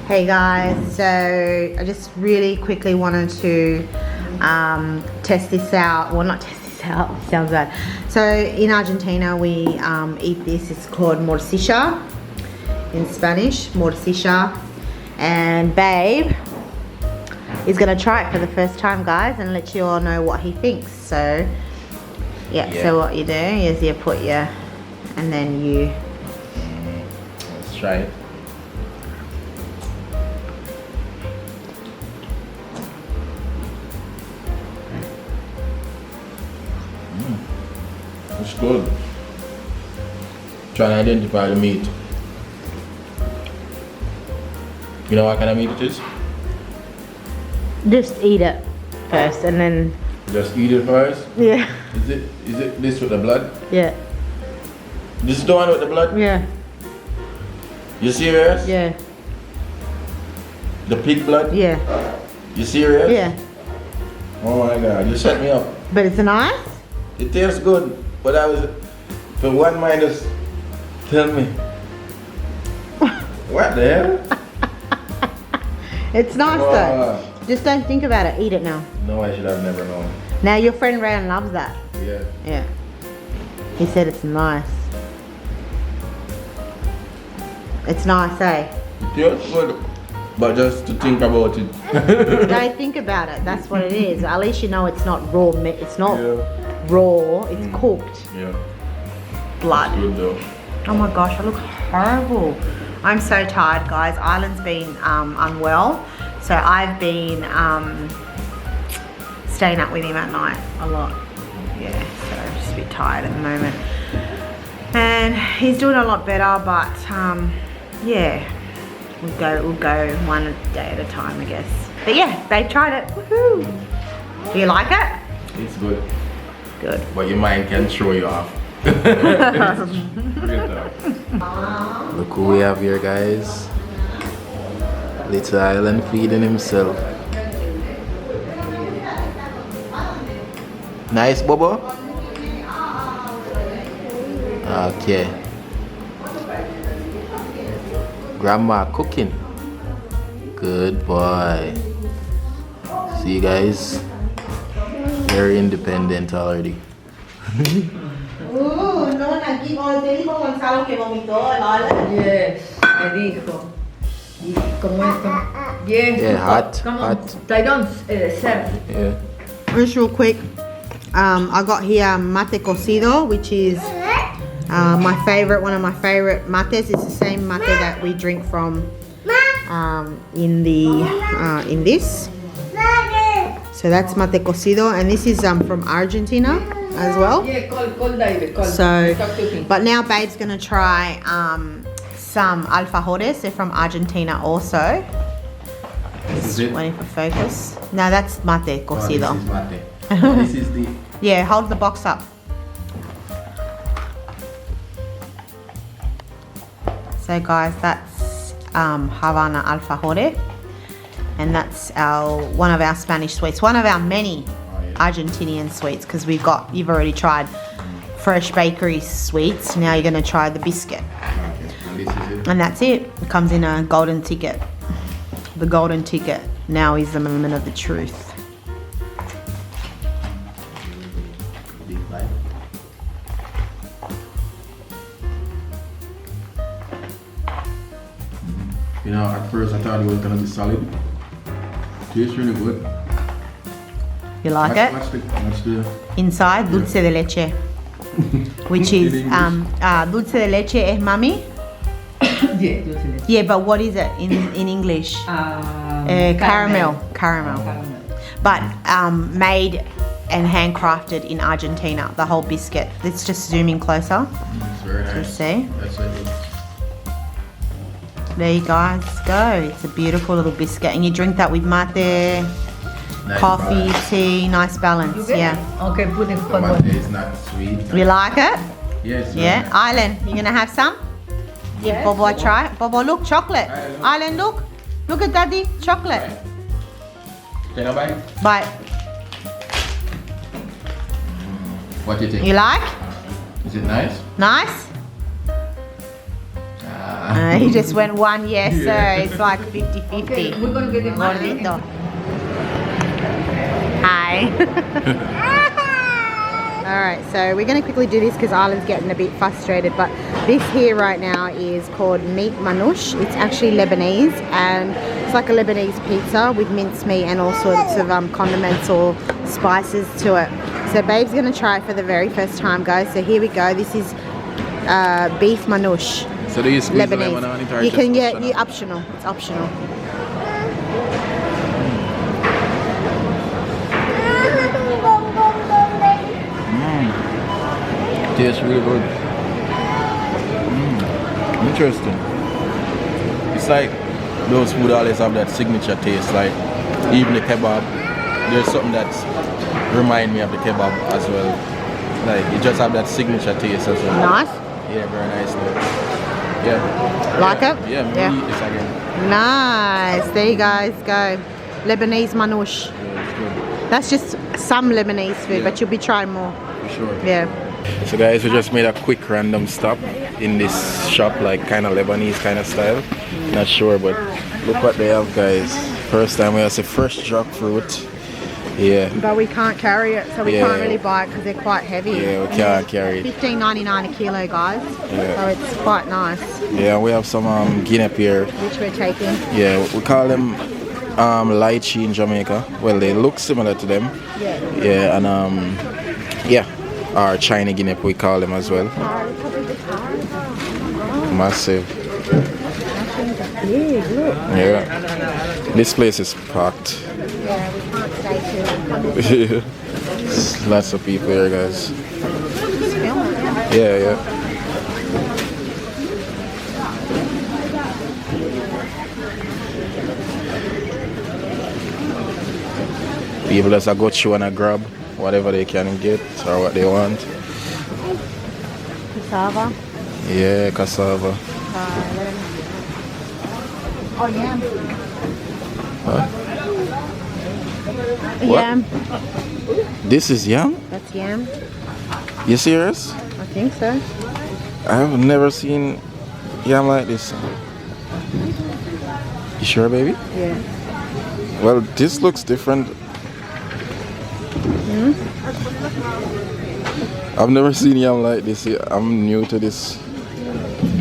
Hey guys, so I just really quickly wanted to test this out. Well, not test this out, it sounds bad. So in Argentina we eat this. It's called morcilla in Spanish, morcilla. And Babe is gonna try it for the first time, guys, and let you all know what he thinks. So yeah. So what you do is you put your, and then you. Let's try it. It's good. Trying to identify the meat. You know what kind of meat it is? Just eat it first, and then. Just eat it first? Yeah. Is it this with the blood? Yeah. This is the one with the blood? Yeah. You serious? Yeah. The pig blood? Yeah. You serious? Yeah. Oh my god, you set me up. But it's nice. It tastes good, but I was, for one mind just tell me. What the hell? It's nice though. Just don't think about it. Eat it now. No, I should have never known. Now your friend Ryan loves that. Yeah. Yeah. He said it's nice. It's nice, eh? It tastes good, but just to think about it. Don't think about it. That's what it is. At least you know it's not raw meat. It's not raw. It's cooked. Yeah. Blood. It's good though. Oh my gosh, I look horrible. I'm so tired, guys. Island's been unwell, so I've been staying up with him at night a lot. Yeah, so I'm just a bit tired at the moment. And he's doing a lot better, but yeah, we'll go one day at a time, I guess. But yeah, they tried it. Woohoo! Do you like it? It's good. Good. But your mind can throw you off. Look who we have here, guys. Little Island feeding himself. Nice, Bobo? Okay. Grandma cooking. Good boy. See, guys? Very independent already. No, aquí te dijo Gonzalo que vomitó el Island. Yes, me dijo. Y como esto. Yes. Yeah, hot, Come on, hot. Tyrone, serve. Yeah. Just real quick, I got here mate cocido, which is my favorite, one of my favorite mates. It's the same mate that we drink from in this. So that's mate cocido, and this is from Argentina as well. Yeah, call David. Call. So, Talk to him. but now Babe's gonna try some alfajores. They're from Argentina also. This is it? Waiting for focus. No, that's mate cocido. Oh, this is mate. This is the... Yeah, hold the box up. So guys, that's Havana alfajore, and that's one of our Spanish sweets, one of our many Argentinian sweets, because you've already tried fresh bakery sweets. Now you're going to try the biscuit. Okay, and this is it? And that's it. It comes in a golden ticket. The golden ticket now is the moment of the truth. Big bite. You know, at first I thought it was gonna be solid. Tastes really good. You like it? What's the Inside, dulce de leche. Which is, dulce de leche es mami? Yeah, dulce de leche. Yeah, but what is it in English? Caramel. But made and handcrafted in Argentina, the whole biscuit. Let's just zoom in closer. It's very nice. To see. That's it. There you guys go. It's a beautiful little biscuit, and you drink that with mate, Nice coffee, balance. tea, nice balance. You get Yeah. it? Okay, put it for Mate is not sweet. You like it? Yes. Yeah. Island, you gonna have some? Give Bobo a try. Bobo, look, chocolate. Island, look. Look at Daddy, chocolate. Can I bite? Bite. What do you think? You like? Is it nice? Nice? He just went one yes, sir. It's like 50-50. Okay, we're gonna get the money. Gordito. Hi. Alright, so we're going to quickly do this because Arlen's getting a bit frustrated, but this here right now is called meat manouche. It's actually Lebanese, and it's like a Lebanese pizza with mincemeat and all sorts of condiments or spices to it. So Babe's going to try it for the very first time, guys. So here we go. This is beef manouche. So do you squeeze Lebanese. the lemon on it, or You just can get optional? optional. It's optional. Tastes really good. Interesting. It's like those food always have that signature taste. Like even the kebab, there's something that's remind me of the kebab as well. Like it just have that signature taste as well. Nice. Yeah, very nice. Yeah. Like yeah. it? Yeah, maybe Yeah. eat this again. Nice. There you guys go. Lebanese manouche. Yeah, it's good. That's just some Lebanese food, Yeah. but you'll be trying more. For sure. Yeah. So guys, we just made a quick random stop in this shop, like kind of Lebanese kind of style. Not sure, but look what they have, guys. First time we have some fresh jackfruit. Yeah. But we can't carry it, so we Yeah. can't really buy it because they're quite heavy. Yeah, we can't carry it. $15.99 a kilo, guys. Yeah. So it's quite nice, Yeah, we have some guinea here. which we're taking. Yeah, we call them lychee in Jamaica. Well, they look similar to them. Yeah. Yeah, and yeah, our China guinea we call them as well. Massive. Big, look. Yeah. This place is packed. Yeah, we can't stay too. Lots of people here, guys. Just film it, yeah. Yeah, yeah. People just go through and grab whatever they can get or what they want. Cassava. Yeah, cassava. Oh, yam. Huh? What? Yam. This is yam? That's yam. You serious? I think so. I've never seen yam like this. You sure, baby? Yeah. Well, this looks different. I've never seen yam like this. I'm new to this.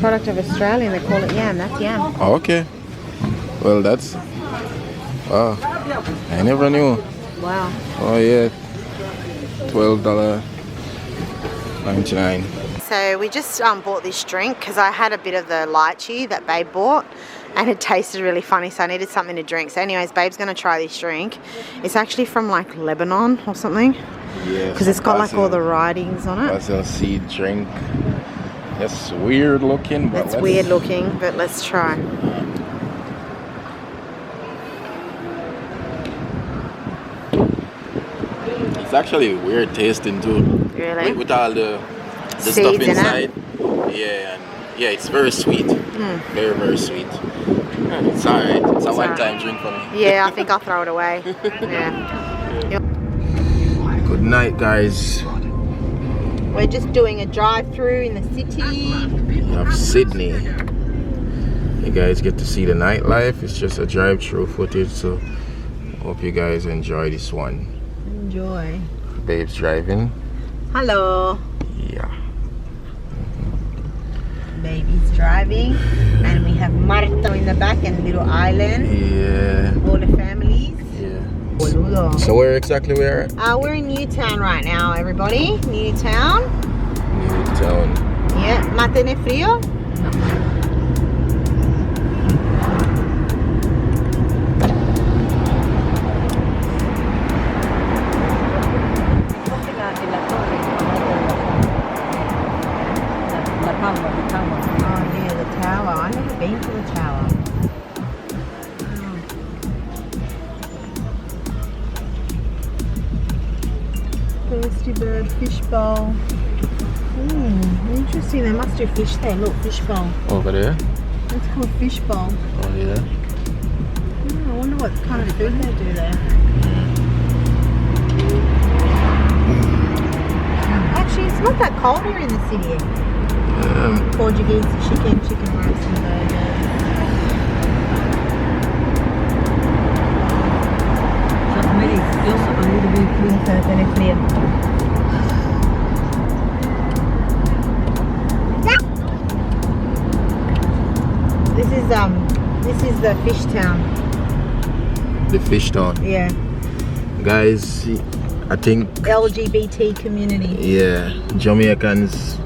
Product of Australia, they call it yam. That's yam. Oh, okay. Well, that's... Wow. I never knew. Wow. Oh, yeah. $12.99. So we just bought this drink because I had a bit of the lychee that Babe bought and it tasted really funny, so I needed something to drink. So anyways, Babe's going to try this drink. It's actually from like Lebanon or something. Yeah. Because it's got like all the writings on it. Basil seed drink. That's weird looking, but It's weird looking, but let's try. It's actually weird tasting too. Really? With all the Seeds stuff in it? inside. Yeah, and yeah, it's very sweet. Very, very sweet. It's alright. It's a one-time drink for me. Yeah, I think I'll throw it away. Yeah. Good night, guys. We're just doing a drive-through in the city. Of Sydney. You guys get to see the nightlife. It's just a drive-through footage, so hope you guys enjoy this one. Enjoy. Babe's driving. Hello. Yeah. Baby's driving. And we have Marta in the back and little island. Yeah. All the families. Yeah. Boludo. So where exactly we are at? We're in Newtown right now, everybody. Newtown. Newtown. Yeah. ¿Mantene frío? Oh yeah, the tower. I've never been to the tower. Thirsty bird fish bowl. Interesting. They must do fish there. Look, fish bowl. Over there? It's called fish bowl. Oh yeah. I wonder what kind of food they do there. Actually, it's not that cold here in the city. Portuguese chicken rice and burgers. Just Mary, close a little bit, please. Okay, very clear. This is the fish town. The fish town. Yeah. Guys, I think LGBT community. yeah, Jamaicans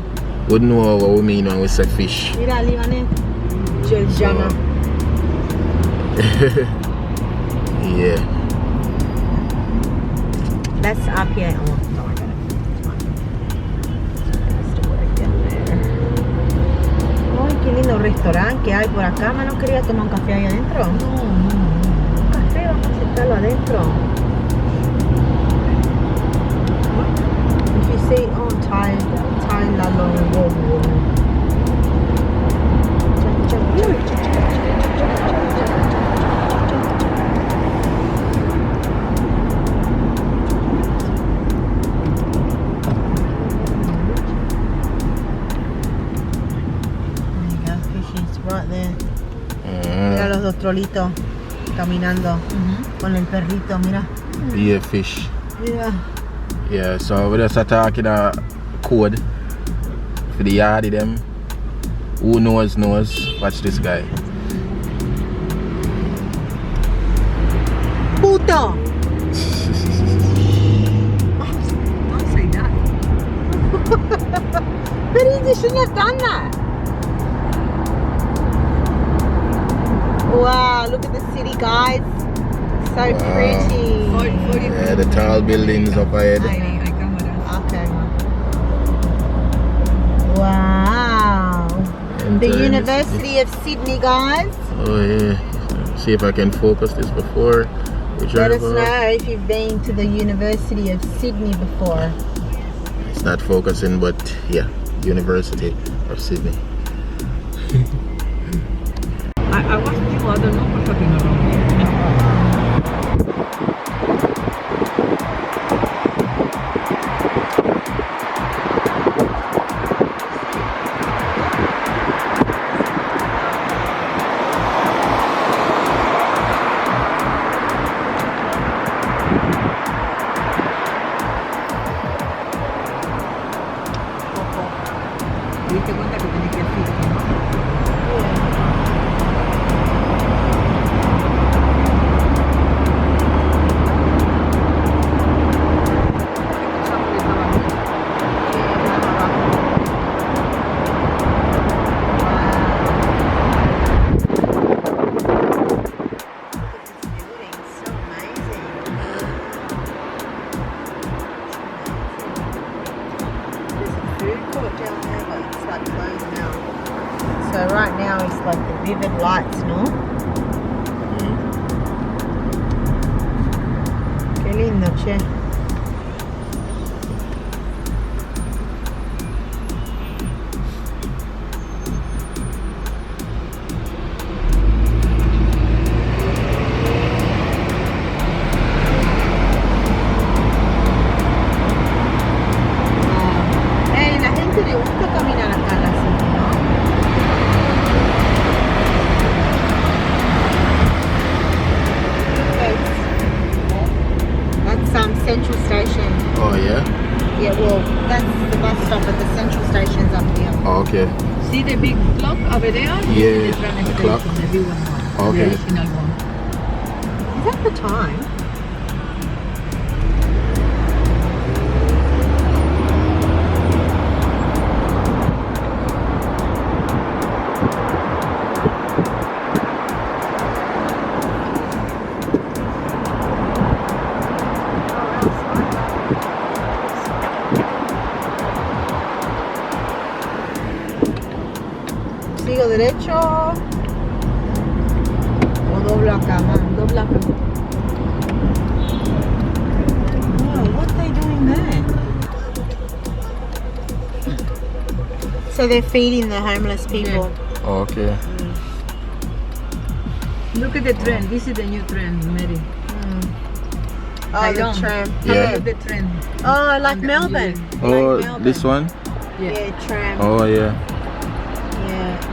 wouldn't know what we mean when we say fish. Mira, Libanese. Jana. Yeah. That's up here. Oh, no, I got it. It's fine. It's to work down there. Ay, qué lindo restaurante que hay por acá. ¿No quería tomar un café ahí adentro? No. Un café, vamos a sentarlo adentro. If you see, oh, Thai la long walk. Right there. Mira los dos trolitos caminando con el perrito, mira. Yeah, fish. Mira. Yeah, so we're just talking a code for the yardie them. Who knows. Watch this guy. Puto! Don't say that. But he shouldn't have done that. Wow, look at the city, guys. So pretty. Yeah, the tall buildings up ahead. Ay, cámara. Okay. Wow. The University of Sydney, guys. Oh yeah. See if I can focus this before we Let drive us off. know if you've been to the University of Sydney before. It's not focusing, but yeah, University of Sydney. I watched you, I don't know what's happening around here. ¿Te diste cuenta que tenés que ir fijo, no? So right now it's like the vivid lights, no? Qué lindo, che. La gente le gusta caminar acá en la city, ¿no? That's Central Station. Oh yeah? Yeah, well, that's the bus stop at the Central Station's up here. Oh, okay. See the big clock over there? Yeah, This is the train the clock. station, the big one. Okay. The original one. Is that the time? ¿Sigo derecho o doblo acá, man? Dobla acá. Oh, what are they doing there? So they're feeding the homeless people. Oh, okay. Look at the trend. This is the new trend, Mary. Oh, the Tyrone. tram. Yeah. Look at the trend. Oh, like And the- Melbourne. Oh, Like Melbourne. this one? Yeah, tram. Oh yeah.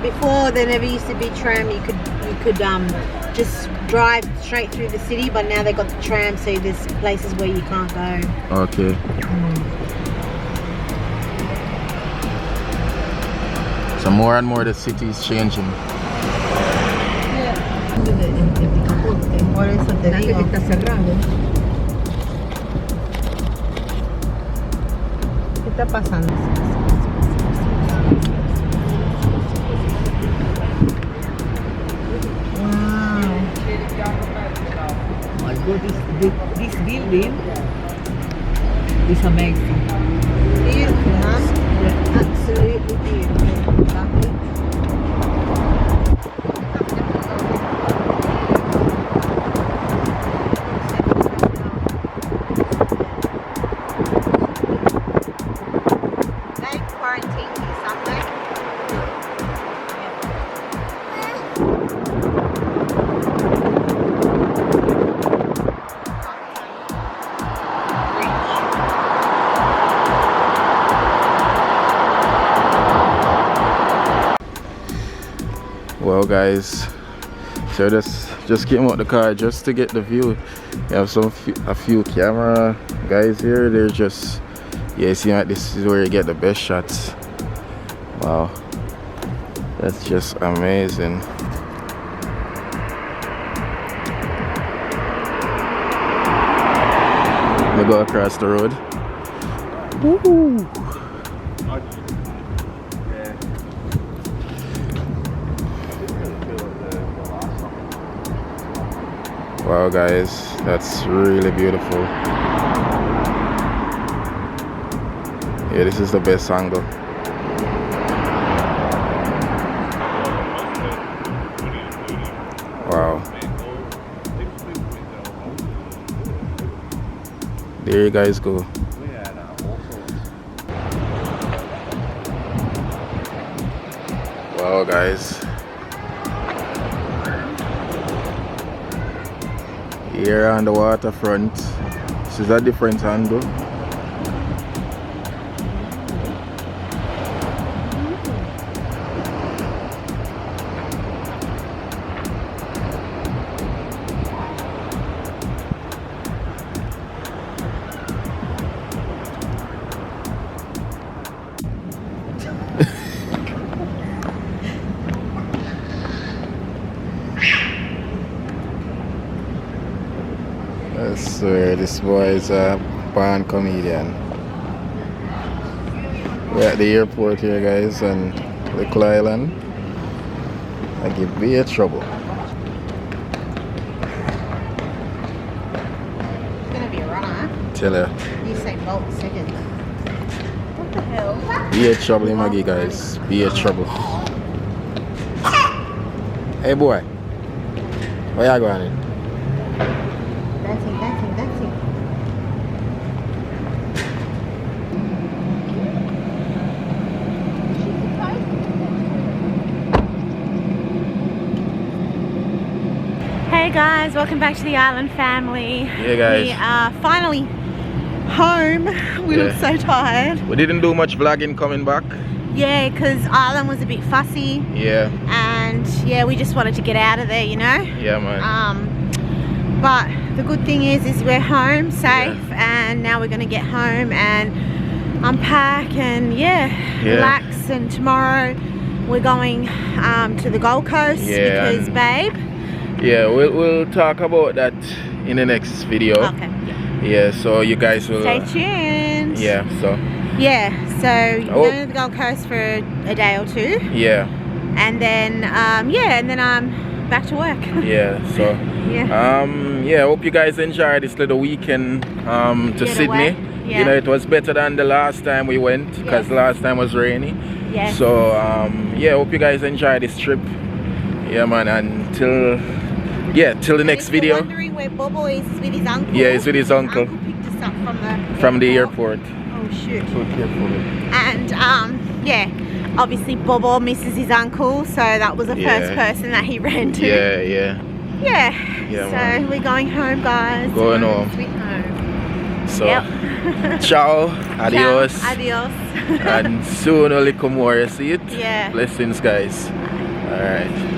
before there never used to be tram. You could just drive straight through the city, but now they got the tram, so there's places where you can't go. Okay. So more and more the city is changing. Por eso te Antes digo. que está cerrado. ¿Qué está pasando? Wow. My God, this building is amazing. Beautiful, huh? Yeah. Absolutely beautiful. Lovely. They quarantined you somewhere? Well guys, so just came out the car just to get the view. We have a few camera guys here. They're just, yeah, see, like, this is where you get the best shots. Wow, that's just amazing. We go across the road. Woo! Wow guys, that's really beautiful. Yeah, this is the best angle. Wow. There you guys go. Wow guys. Here on the waterfront, this is a different angle. I swear this boy is a born comedian. We're at the airport here guys on Little Island. I give me a trouble. It's gonna be a runner. Tell her. You say Bolt second. What the hell? Be a trouble Maggie guys. Be a trouble. Hey boy. Where you going in? Dancing. Hey guys, welcome back to the Island family. Hey guys. We are finally home. We look so tired. We didn't do much vlogging coming back. Yeah, because Ireland was a bit fussy. Yeah. And yeah, we just wanted to get out of there, you know. Yeah man. But the good thing is we're home safe, and now we're gonna get home and unpack and relax. And tomorrow we're going to the Gold Coast because babe. Yeah, we'll talk about that in the next video. Okay. Yeah, so you guys will Stay tuned. Yeah, so you're going to the Gold Coast for a day or two. Yeah. And then I'm back to work. Yeah, so hope you guys enjoyed this little weekend to Sydney. Yeah. You know, it was better than the last time we went because the last time was rainy. Yeah. So hope you guys enjoy this trip. Yeah man, until till the next video. Wondering where Bobo is with his uncle. Yeah, he's with his uncle. Uncle picked us up from the airport. Oh shoot. So carefully. And obviously Bobo misses his uncle, so that was the first person that he ran to. Yeah, so man. we're going home guys. Going home. Sweet home. So, Yep. ciao, adios, Ciao, adios. and soon only come more. See it? Yeah. Blessings, guys. All right.